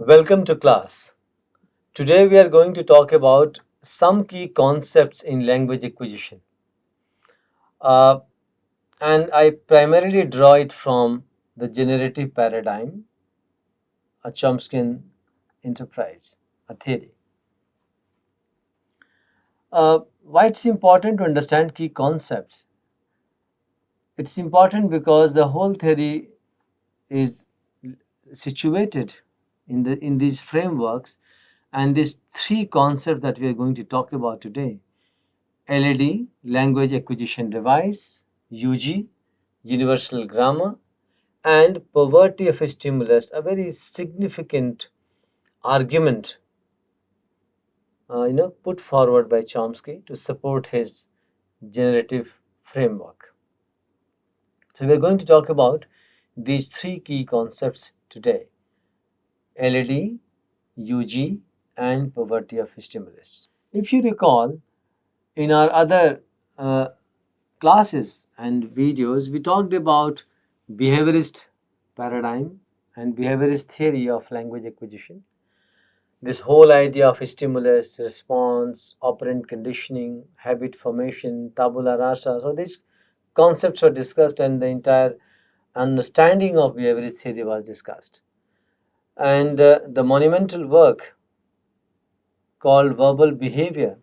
Welcome to class. Today we are going to talk about some key concepts in language acquisition. Uh, and I primarily draw it from the generative paradigm, a Chomsky enterprise, a theory. Why it's important to understand key concepts? It's important because the whole theory is situated in these frameworks and these three concepts that we are going to talk about today. LAD, Language Acquisition Device, UG, Universal Grammar, and poverty of a stimulus, a very significant argument put forward by Chomsky to support his generative framework. So we're going to talk about these three key concepts today: LAD, UG, and poverty of stimulus. If you recall, in our other uh, classes and videos, we talked about behaviorist paradigm and behaviorist theory of language acquisition. This whole idea of stimulus, response, operant conditioning, habit formation, tabula rasa. So these concepts were discussed and the entire understanding of behaviorist theory was discussed. And the monumental work called Verbal Behavior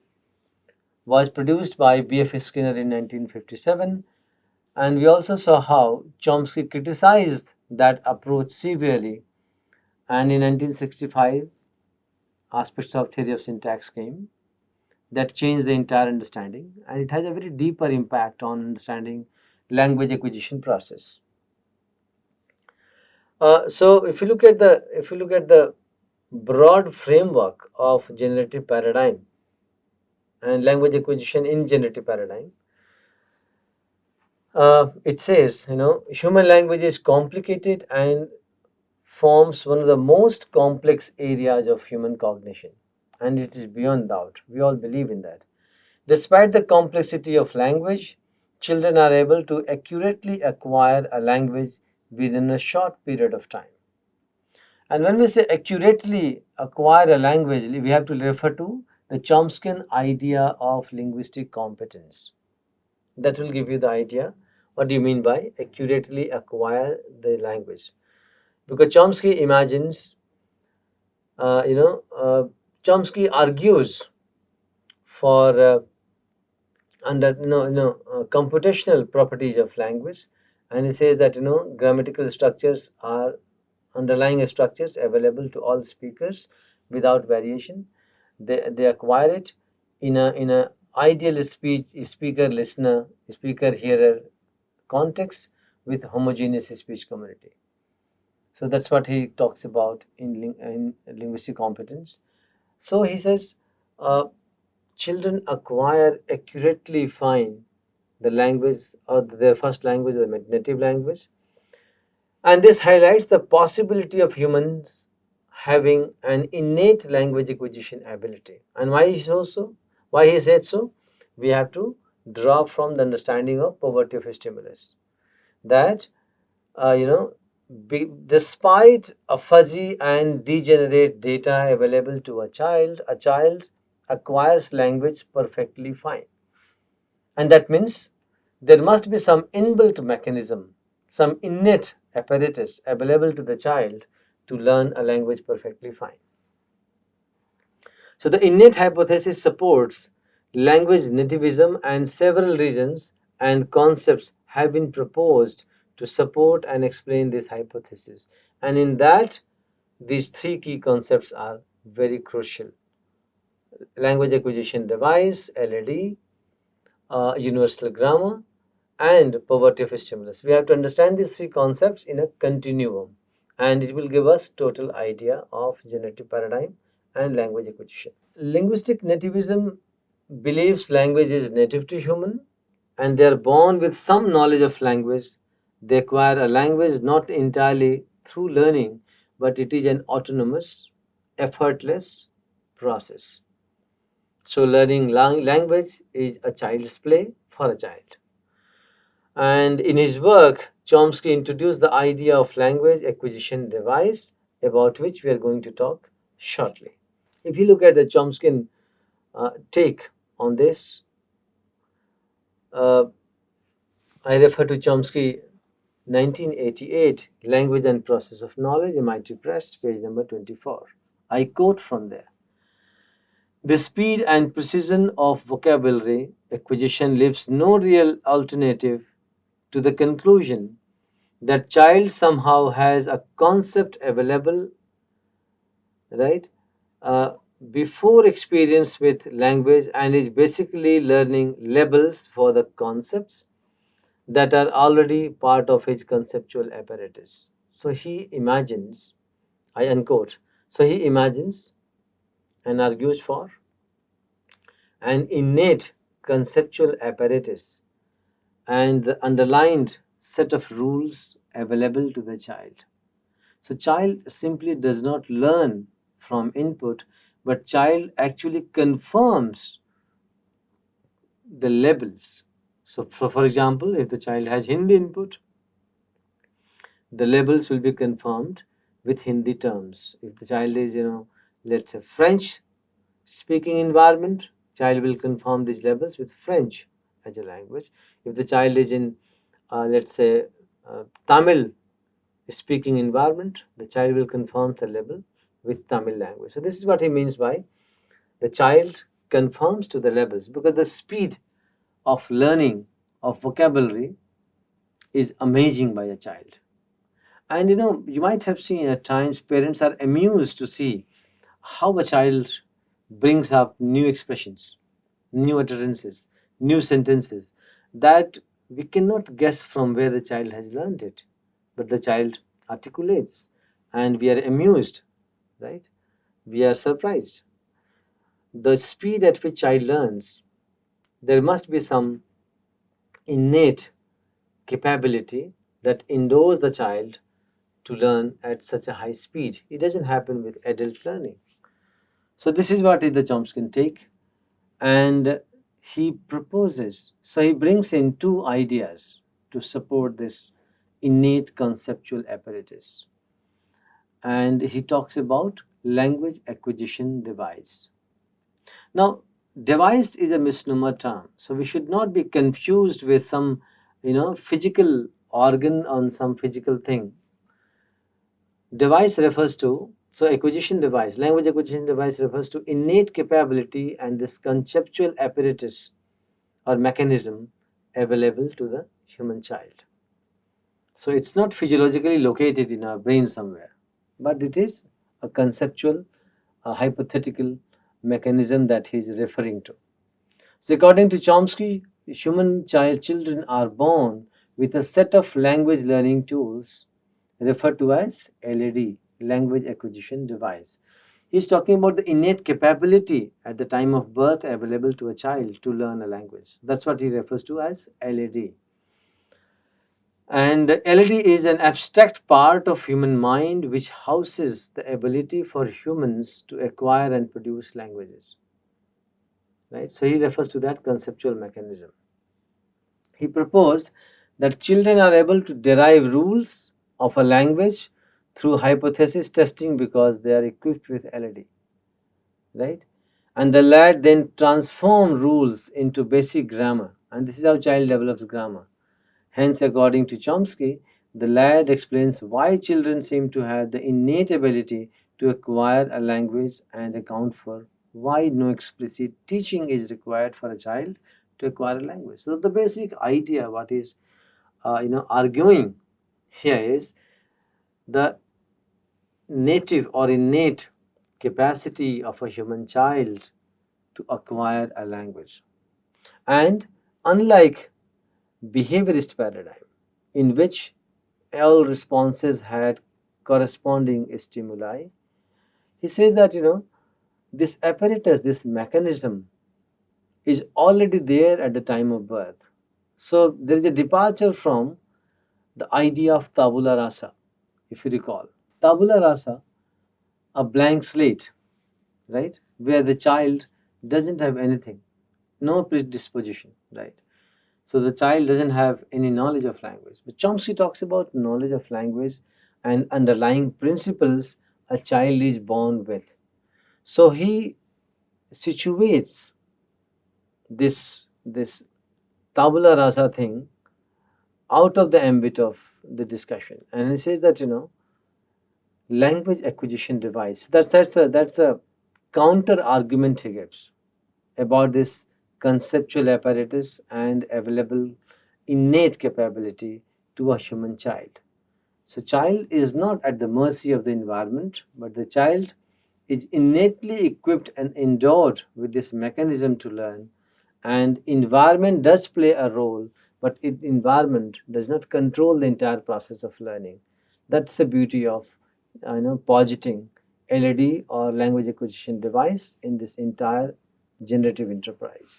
was produced by B.F. Skinner in 1957. And we also saw how Chomsky criticized that approach severely. And in 1965, aspects of theory of syntax came that changed the entire understanding, and it has a very deeper impact on understanding language acquisition process. So if you look at the broad framework of generative paradigm and language acquisition in generative paradigm, it says, human language is complicated and forms one of the most complex areas of human cognition, and it is beyond doubt. We all believe in that. Despite the complexity of language, children are able to accurately acquire a language within a short period of time. And when we say accurately acquire a language, we have to refer to the Chomsky idea of linguistic competence. That will give you the idea what do you mean by accurately acquire the language. Because Chomsky imagines, uh, you know, uh, Chomsky argues for under computational properties of language, and he says that grammatical structures are underlying structures available to all speakers without variation. They acquire it in a ideal speaker listener speaker hearer context with homogeneous speech community. So that's what he talks about in linguistic competence. So he says children acquire accurately fine the language or their first language or the native language, and this highlights the possibility of humans having an innate language acquisition ability. And why he said so, we have to draw from the understanding of poverty of stimulus that uh, you know despite a fuzzy and degenerate data available to a child acquires language perfectly fine. And that means there must be some inbuilt mechanism, some innate apparatus available to the child to learn a language perfectly fine. So the innate hypothesis supports language nativism, and several reasons and concepts have been proposed to support and explain this hypothesis. And in that, these three key concepts are very crucial: language acquisition device, LAD, universal grammar, and poverty of stimulus. We have to understand these three concepts in a continuum, and it will give us total idea of generative paradigm and language acquisition. Linguistic nativism believes language is native to human, and they are born with some knowledge of language. They acquire a language not entirely through learning, but it is an autonomous, effortless process. So learning language is a child's play for a child. And in his work, Chomsky introduced the idea of language acquisition device about which we are going to talk shortly. If you look at the Chomsky take on this, uh, I refer to Chomsky 1988, Language and Process of Knowledge, MIT Press, page number 24. I quote from there. The speed and precision of vocabulary acquisition leaves no real alternative to the conclusion that child somehow has a concept available, right, uh, before experience with language and is basically learning labels for the concepts that are already part of his conceptual apparatus. So he imagines, I unquote, so he imagines and argues for an innate conceptual apparatus and the underlined set of rules available to the child. So child simply does not learn from input, but child actually confirms the labels. So for example, if the child has Hindi input, the labels will be confirmed with Hindi terms. If the child is, let's say French speaking environment, child will confirm these labels with French as a language. If the child is in, let's say, Tamil speaking environment, the child will confirm the label with Tamil language. So this is what he means by the child conforms to the labels, because the speed of learning of vocabulary is amazing by a child. And you might have seen at times parents are amused to see how a child brings up new expressions, new utterances, new sentences that we cannot guess from where the child has learned it. But the child articulates and we are amused, right? We are surprised. The speed at which child learns, there must be some innate capability that endows the child to learn at such a high speed. It doesn't happen with adult learning. So this is what is the Chomsky take, and he proposes. So he brings in two ideas to support this innate conceptual apparatus, and he talks about language acquisition device. Now, device is a misnomer term, so we should not be confused with some, physical organ on some physical thing. Device refers to, so acquisition device, language acquisition device refers to innate capability and this conceptual apparatus or mechanism available to the human child. So it's not physiologically located in our brain somewhere, but it is a conceptual, a hypothetical mechanism that he is referring to. So according to Chomsky, human children are born with a set of language learning tools referred to as LAD, language acquisition device. He is talking about the innate capability at the time of birth available to a child to learn a language. That's what he refers to as LAD. And LAD is an abstract part of human mind which houses the ability for humans to acquire and produce languages. Right? So he refers to that conceptual mechanism. He proposed that children are able to derive rules of a language through hypothesis testing because they are equipped with LAD. Right? And the lad then transform rules into basic grammar, and this is how child develops grammar. Hence, according to Chomsky, the lad explains why children seem to have the innate ability to acquire a language and account for why no explicit teaching is required for a child to acquire a language. So the basic idea, what is arguing here is the native or innate capacity of a human child to acquire a language. And unlike behaviorist paradigm in which all responses had corresponding stimuli, he says that this apparatus, this mechanism is already there at the time of birth. So there is a departure from the idea of tabula rasa, if you recall. Tabula rasa, a blank slate, right, where the child doesn't have anything, no predisposition, right? So the child doesn't have any knowledge of language. But Chomsky talks about knowledge of language and underlying principles a child is born with. So he situates this tabula rasa thing out of the ambit of the discussion, and he says that language acquisition device. That's a counter argument he gives about this conceptual apparatus and available innate capability to a human child. So child is not at the mercy of the environment, but the child is innately equipped and endowed with this mechanism to learn. And environment does play a role, but environment does not control the entire process of learning. That's the beauty of positing LED or language acquisition device in this entire generative enterprise.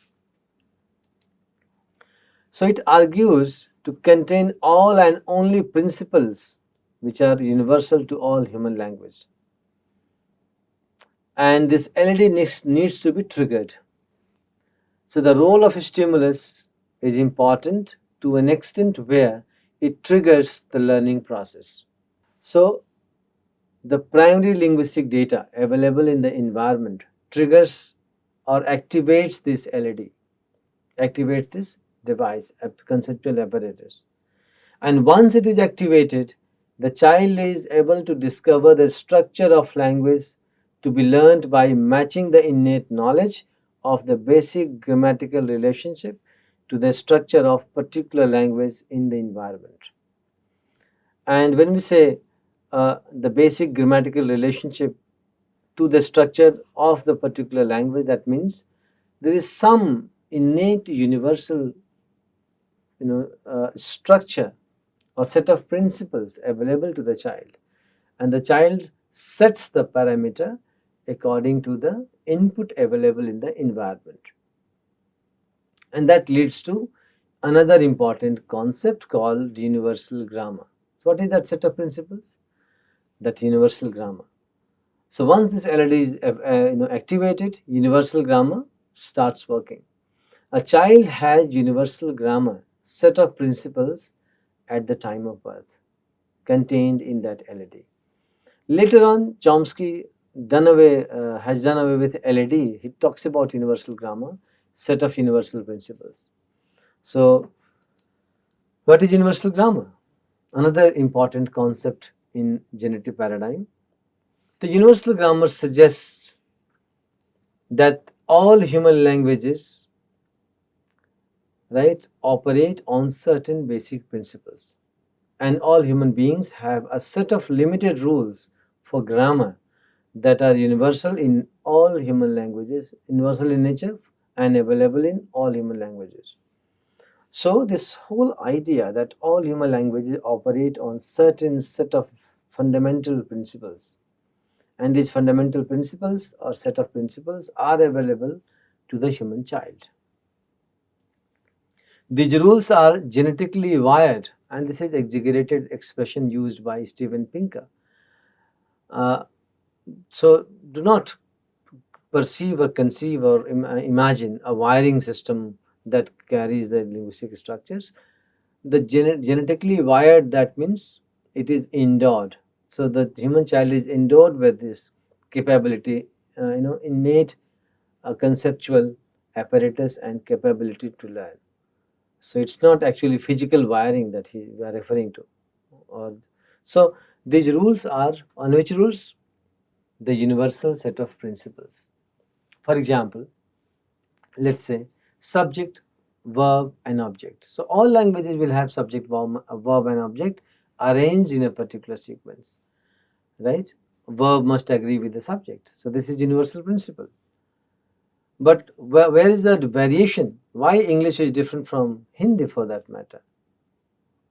So it argues to contain all and only principles which are universal to all human language. And this LED needs to be triggered. So the role of a stimulus is important to an extent where it triggers the learning process. So the primary linguistic data available in the environment triggers or activates this LED, activates this device, a conceptual apparatus. And once it is activated, the child is able to discover the structure of language to be learned by matching the innate knowledge of the basic grammatical relationship to the structure of particular language in the environment. And when we say the basic grammatical relationship to the structure of the particular language, that means there is some innate universal structure or set of principles available to the child, and the child sets the parameter according to the input available in the environment. And that leads to another important concept called universal grammar. So what is that set of principles? That universal grammar. So once this LED is activated, universal grammar starts working. A child has universal grammar set of principles at the time of birth contained in that LED. Later on, Chomsky has done away with LED. He talks about universal grammar, set of universal principles. So what is universal grammar? Another important concept in generative paradigm. The universal grammar suggests that all human languages, right, operate on certain basic principles, and all human beings have a set of limited rules for grammar that are universal in all human languages, universal in nature and available in all human languages. So this whole idea that all human languages operate on certain set of fundamental principles, and these fundamental principles or set of principles are available to the human child. These rules are genetically wired, and this is exaggerated expression used by Steven Pinker. So do not perceive or conceive or imagine a wiring system that carries the linguistic structures. The genetically wired, that means it is endowed. So the human child is endowed with this capability, innate conceptual apparatus and capability to learn. So it's not actually physical wiring that we are referring to. So these rules are on which rules? The universal set of principles. For example, let's say subject, verb and object. So all languages will have subject, verb and object arranged in a particular sequence, right? Verb must agree with the subject. So this is universal principle. But where is the variation? Why English is different from Hindi for that matter?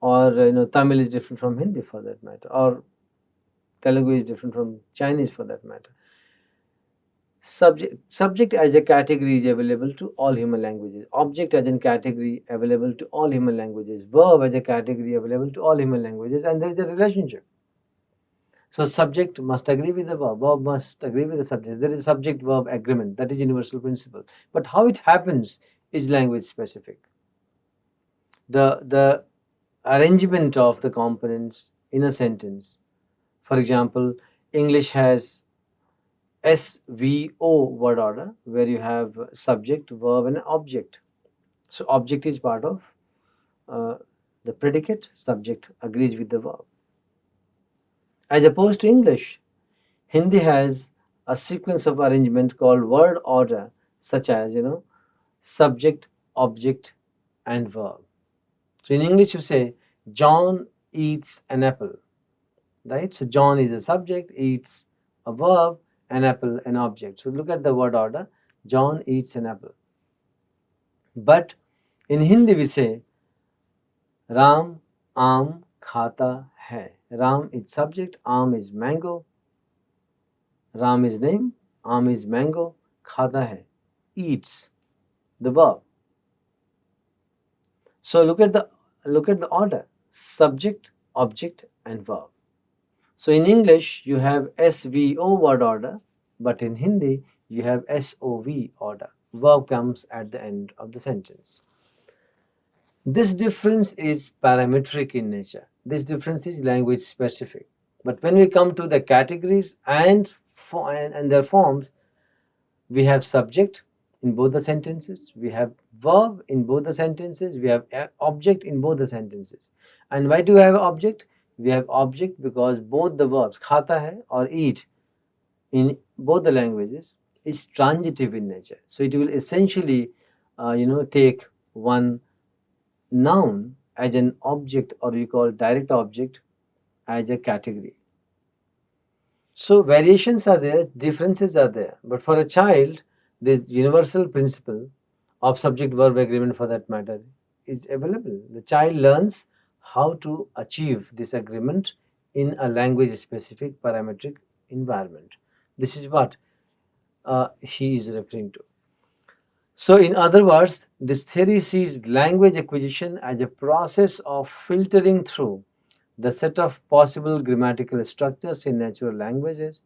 Or Tamil is different from Hindi for that matter? Or Telugu is different from Chinese for that matter? Subject as a category is available to all human languages. Object as a category available to all human languages. Verb as a category available to all human languages, and there is a relationship. So subject must agree with the verb must agree with the subject. There is a subject-verb agreement. That is universal principle. But how it happens is language specific. The arrangement of the components in a sentence. For example, English has SVO word order, where you have subject, verb, and object. So object is part of uh, the predicate, subject agrees with the verb. As opposed to English, Hindi has a sequence of arrangement called word order, such as subject, object, and verb. So in English, you say John eats an apple, right? So John is a subject, eats a verb, an apple an object. So look at the word order. John eats an apple. But in Hindi we say Ram aam khata hai. Ram is subject, aam is mango, Ram is name, aam is mango, khata hai, eats, the verb. So look at the order: subject, object, and verb. So in English you have SVO word order, but in Hindi you have SOV order. Verb comes at the end of the sentence. This difference is parametric in nature. This difference is language specific. But when we come to the categories and their forms, we have subject in both the sentences, we have verb in both the sentences, we have object in both the sentences. And why do we have object? We have object because both the verbs khata hai or eat in both the languages is transitive in nature. So it will essentially take one noun as an object, or we call direct object as a category. So variations are there, differences are there, but for a child, the universal principle of subject-verb agreement, for that matter, is available. The child learns how to achieve this agreement in a language-specific parametric environment. This is what he is referring to. So, in other words, this theory sees language acquisition as a process of filtering through the set of possible grammatical structures in natural languages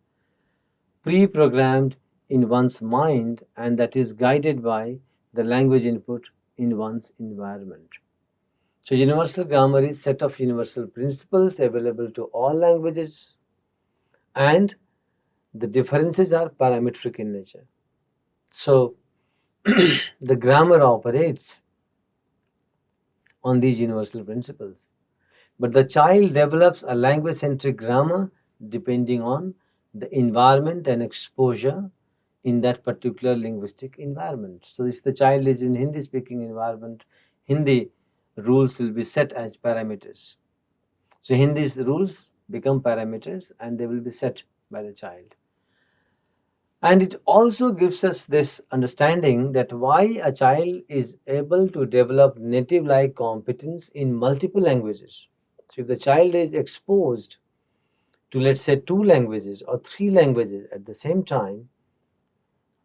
pre-programmed in one's mind, and that is guided by the language input in one's environment. So universal grammar is set of universal principles available to all languages, and the differences are parametric in nature. So the grammar operates on these universal principles. But the child develops a language centric grammar depending on the environment and exposure in that particular linguistic environment. So, if the child is in Hindi speaking environment, Hindi rules will be set as parameters. So, Hindi's rules become parameters and they will be set by the child. And it also gives us this understanding that why a child is able to develop native like competence in multiple languages. So, if the child is exposed to, let's say, two languages or three languages at the same time,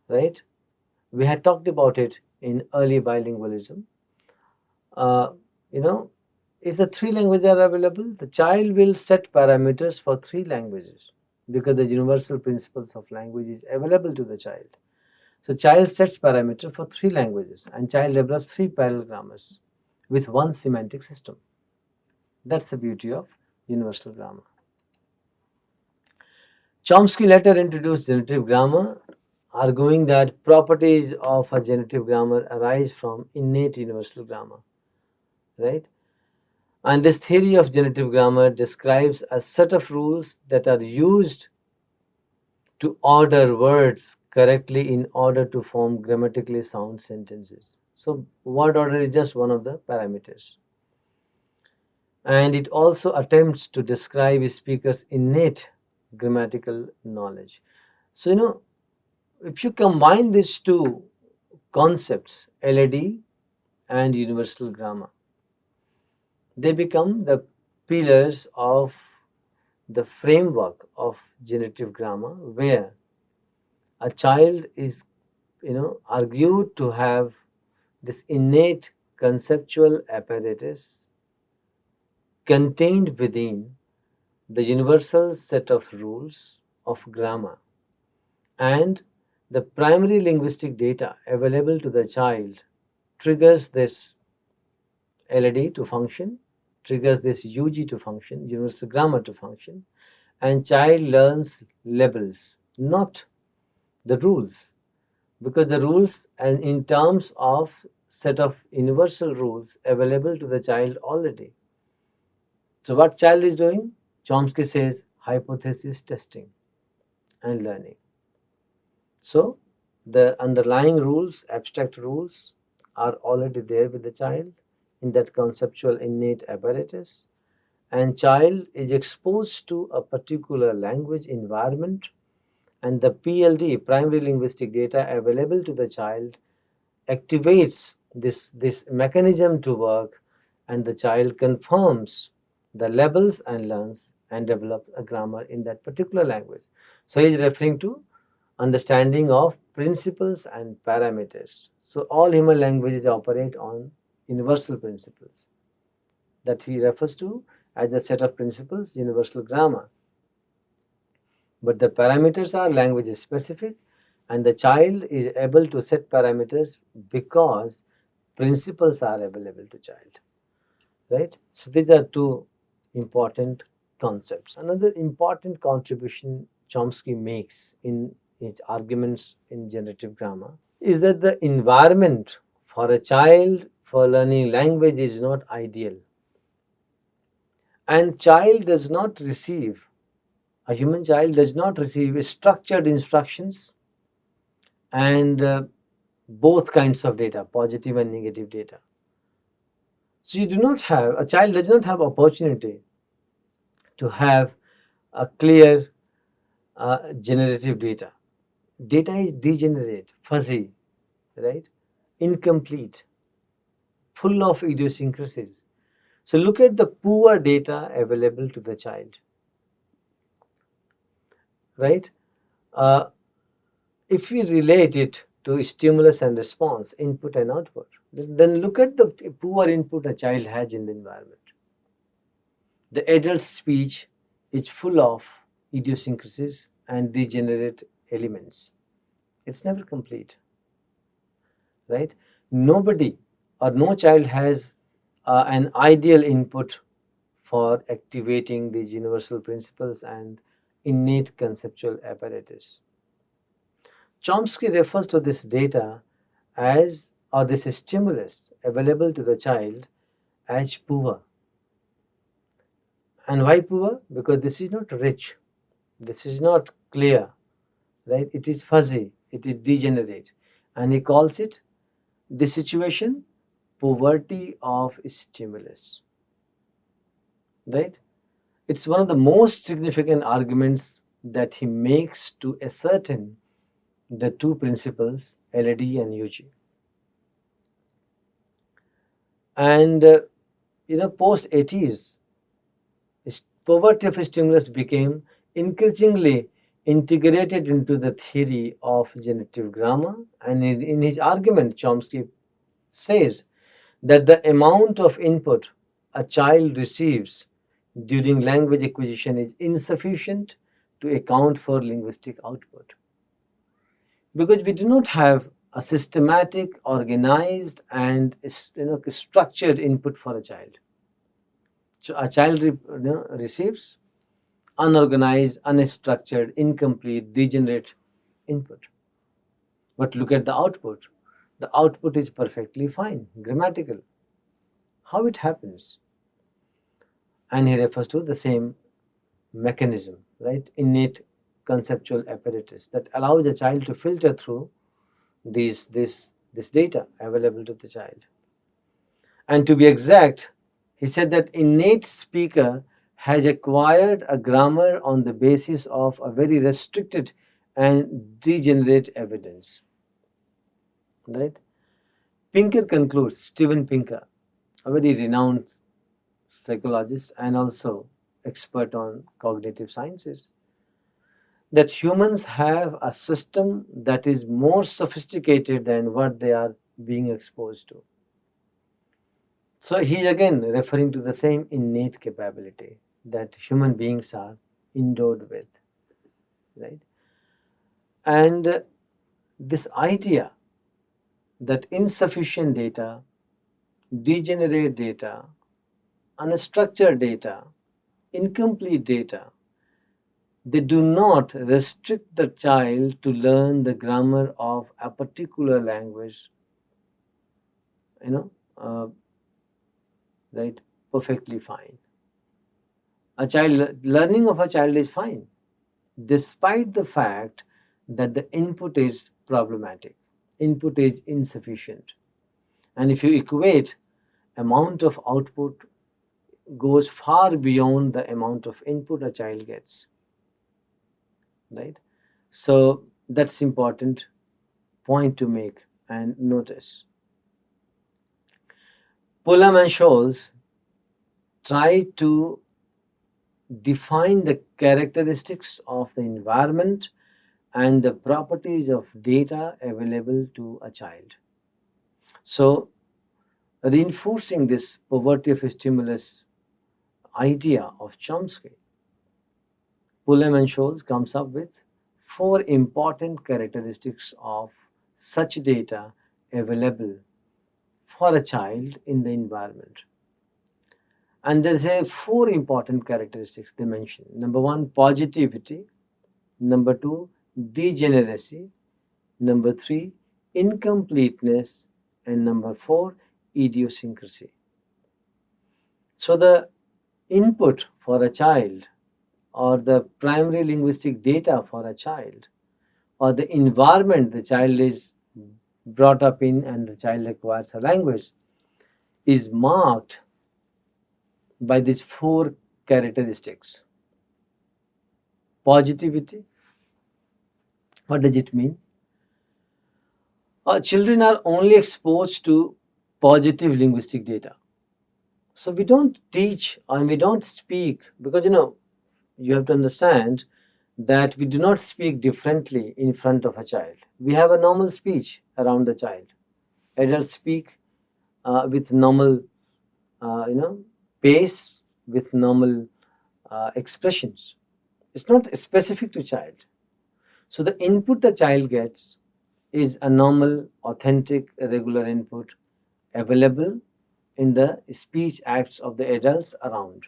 right? We had talked about it in early bilingualism. Uh, you know, if the three languages are available, the child will set parameters for three languages because the universal principles of language is available to the child. So child sets parameter for three languages and child develops three parallel grammars with one semantic system. That's the beauty of universal grammar. Chomsky later introduced generative grammar, arguing that properties of a generative grammar arise from innate universal grammar, right? And this theory of generative grammar describes a set of rules that are used to order words correctly in order to form grammatically sound sentences. So, word order is just one of the parameters. And it also attempts to describe a speaker's innate grammatical knowledge. So, if you combine these two concepts, LAD and universal grammar, they become the pillars of the framework of generative grammar, where a child is argued to have this innate conceptual apparatus contained within the universal set of rules of grammar, and the primary linguistic data available to the child triggers this LAD to function, triggers this UG to function, universal grammar to function, and child learns labels, not the rules, because the rules and in terms of set of universal rules available to the child already. So what child is doing? Chomsky says hypothesis testing and learning. So the underlying rules, abstract rules, are already there with the child in that conceptual innate apparatus, and child is exposed to a particular language environment, and the PLD, primary linguistic data available to the child, activates this mechanism to work, and the child confirms the labels and learns and develops a grammar in that particular language. So he is referring to understanding of principles and parameters. So all human languages operate on universal principles that he refers to as a set of principles, universal grammar. But the parameters are language specific, and the child is able to set parameters because principles are available to child, right? So these are two important concepts. Another important contribution Chomsky makes in his arguments in generative grammar is that the environment for a child for learning language is not ideal, and child does not receive, a human child does not receive structured instructions and both kinds of data, positive and negative data. So you do not have, a child does not have opportunity to have a clear generative data. Data is degenerate, fuzzy, right? Incomplete, full of idiosyncrasies. So look at the poor data available to the child, right? Uh, if we relate it to stimulus and response, input and output, then look at the poor input a child has in the environment. The adult speech is full of idiosyncrasies and degenerate elements. It's never complete, right? Nobody or no child has an ideal input for activating these universal principles and innate conceptual apparatus. Chomsky refers to this data as, or this stimulus available to the child as poor. And why poor? Because this is not rich, this is not clear, right? It is fuzzy, it is degenerate. And he calls it, this situation, poverty of stimulus, right? It's one of the most significant arguments that he makes to ascertain the two principles, LAD and UG. And post 80s, poverty of stimulus became increasingly integrated into the theory of generative grammar, and in his argument, Chomsky says that the amount of input a child receives during language acquisition is insufficient to account for linguistic output, because we do not have a systematic, organized, and structured input for a child. So a child receives unorganized, unstructured, incomplete, degenerate input. But look at the output. The output is perfectly fine, grammatical. How it happens? And he refers to the same mechanism, right? Innate conceptual apparatus that allows a child to filter through this data available to the child. And to be exact, he said that innate speaker has acquired a grammar on the basis of a very restricted and degenerate evidence. Right? Pinker concludes, Steven Pinker, a very renowned psychologist and also expert on cognitive sciences, that humans have a system that is more sophisticated than what they are being exposed to. So he is again referring to the same innate capability that human beings are endowed with, right? And this idea that insufficient data, degenerate data, unstructured data, incomplete data They do not restrict the child to learn the grammar of a particular language, you know, right, perfectly fine. A child learning of a child is fine, despite the fact that the input is problematic, input is insufficient. And if you equate, amount of output goes far beyond the amount of input a child gets, right? So that's important point to make and notice. Pullum and Scholes try to define the characteristics of the environment and the properties of data available to a child. So, reinforcing this poverty of stimulus idea of Chomsky, Pullum and Scholes comes up with four important characteristics of such data available for a child in the environment. And there's a four important characteristics they mention. Number one, positivity. Number two, degeneracy. Number three, incompleteness. And number four, idiosyncrasy. So the input for a child, or the primary linguistic data for a child, or the environment the child is brought up in and the child acquires a language, is marked by these four characteristics. Positivity, what does it mean? Children are only exposed to positive linguistic data. So we don't teach and we don't speak, because you have to understand that we do not speak differently in front of a child. We have a normal speech around the child. Adults speak with normal, pace, with normal expressions. It's not specific to child. So the input the child gets is a normal, authentic, regular input available in the speech acts of the adults around.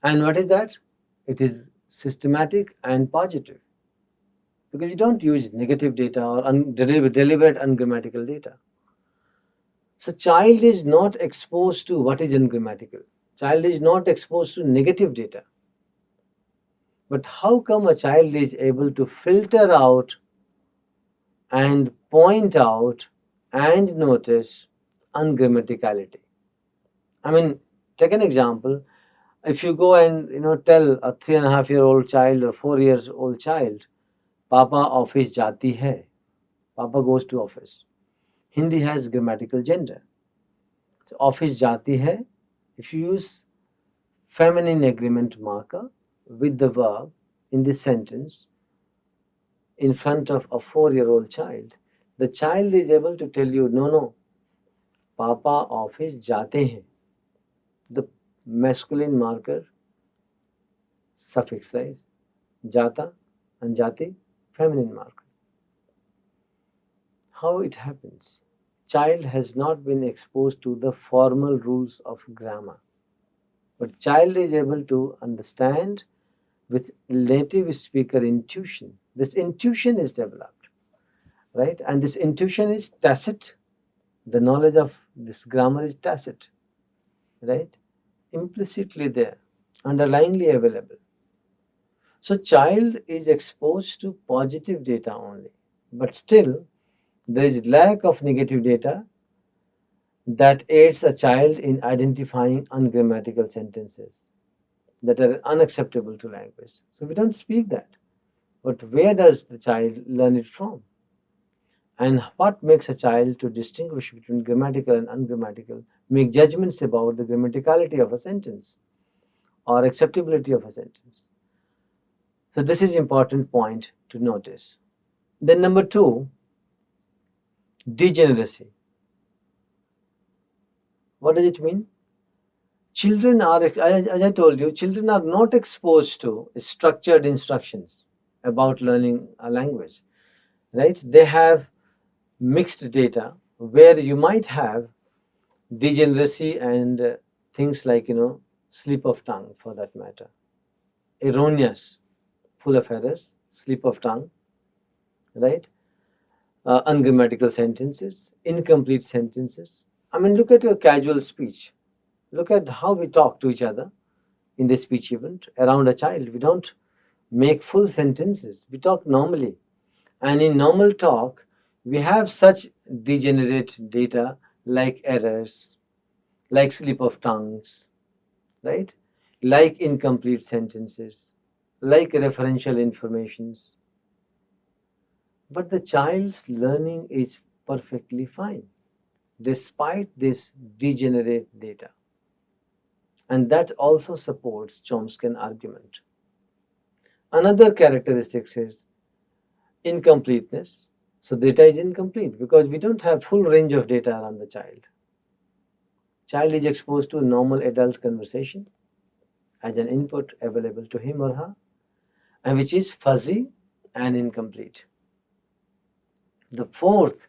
And what is that? It is systematic and positive, because you don't use negative data or deliberate ungrammatical data. So child is not exposed to what is ungrammatical. Child is not exposed to negative data. But how come a child is able to filter out and point out and notice ungrammaticality? I mean, take an example. If you go and tell a 3.5-year-old child or 4 years old child, Papa office jati hai, Papa goes to office. Hindi has grammatical gender. So office jati hai, if you use feminine agreement marker with the verb in this sentence in front of a 4-year-old child, the child is able to tell you, no, no, Papa office jate hain. The masculine marker suffix, right? Jata and jati, feminine marker. How it happens? Child has not been exposed to the formal rules of grammar, but child is able to understand with native speaker intuition. This intuition is developed, right? And this intuition is tacit. The knowledge of this grammar is tacit, right? Implicitly there, underlyingly available. So child is exposed to positive data only, but still there is lack of negative data that aids a child in identifying ungrammatical sentences that are unacceptable to language. So we don't speak that. But where does the child learn it from? And what makes a child to distinguish between grammatical and ungrammatical, make judgments about the grammaticality of a sentence or acceptability of a sentence? So this is important point to notice. Then number two, degeneracy. What does it mean? Children are, as I told you, children are not exposed to structured instructions about learning a language, right? They have mixed data where you might have degeneracy and things like, slip of tongue for that matter, erroneous full of errors, slip of tongue, right? Ungrammatical sentences, incomplete sentences. I mean, look at your casual speech. Look at how we talk to each other in the speech event around a child. We don't make full sentences. We talk normally. And in normal talk, we have such degenerate data like errors, like slip of tongues, right? Like incomplete sentences, like referential informations. But the child's learning is perfectly fine despite this degenerate data. And that also supports Chomsky's argument. Another characteristic is incompleteness. So data is incomplete because we don't have full range of data around the child. Child is exposed to normal adult conversation as an input available to him or her, and which is fuzzy and incomplete. The fourth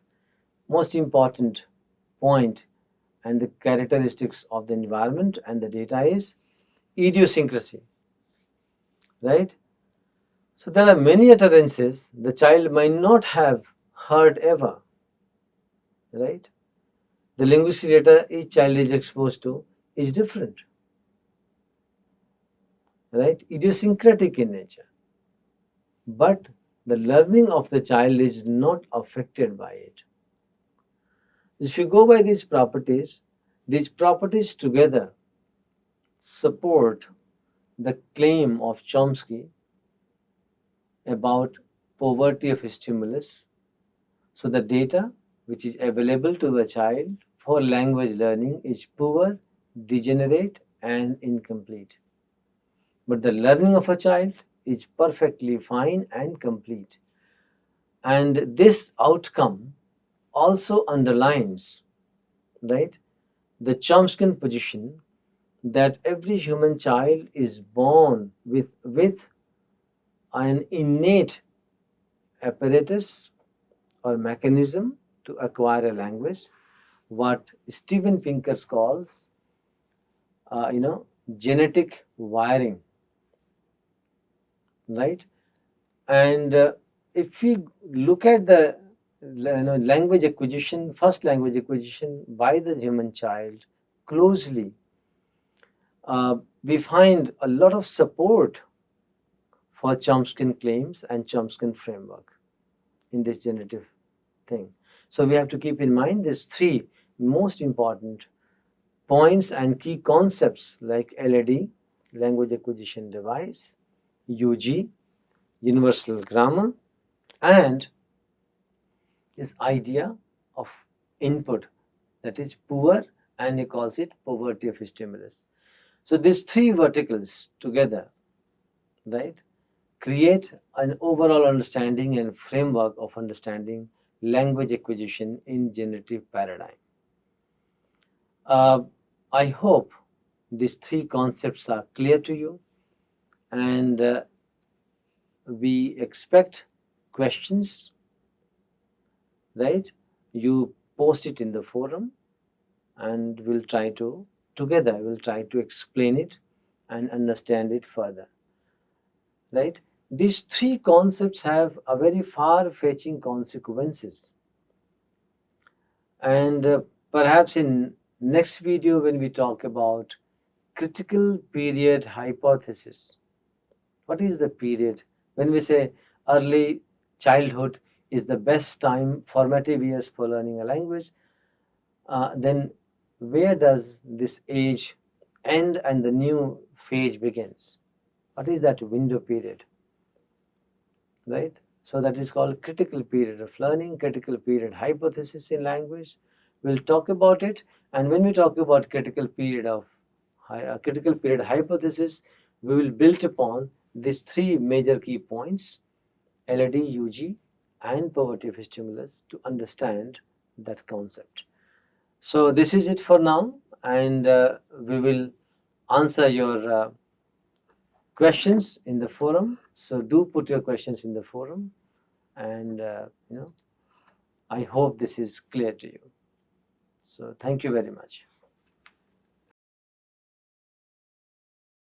most important point and the characteristics of the environment and the data is idiosyncrasy, right? So there are many utterances the child might not have heard ever, right? The linguistic data each child is exposed to is different, right? Idiosyncratic in nature. But the learning of the child is not affected by it. If you go by these properties together support the claim of Chomsky about poverty of stimulus. So the data which is available to the child for language learning is poor, degenerate, and incomplete. But the learning of a child is perfectly fine and complete. And this outcome also underlines, right, the Chomsky position that every human child is born with an innate apparatus or mechanism to acquire a language, what Steven Pinker calls, genetic wiring, right? And if we look at the language acquisition, first language acquisition by the human child closely, we find a lot of support for Chomsky claims and Chomsky framework in this generative thing. So we have to keep in mind these three most important points and key concepts like LAD, language acquisition device, UG, universal grammar, and this idea of input that is poor, and he calls it poverty of stimulus. So these three verticals together, right, create an overall understanding and framework of understanding language acquisition in generative paradigm. I hope these three concepts are clear to you, and we expect questions, right? You post it in the forum, and we'll try to explain it and understand it further, right? These three concepts have a very far-fetching consequences, and perhaps in next video when we talk about critical period hypothesis. What is the period? When we say early childhood is the best time, formative years for learning a language, then where does this age end and the new phase begins? What is that window period? Right? So that is called critical period of learning, critical period hypothesis in language. We'll talk about it, and when we talk about critical period hypothesis, we will build upon these three major key points: LAD, UG, and poverty of stimulus to understand that concept. So this is it for now, and we will answer your questions in the forum. So do put your questions in the forum, and I hope this is clear to you. So thank you very much.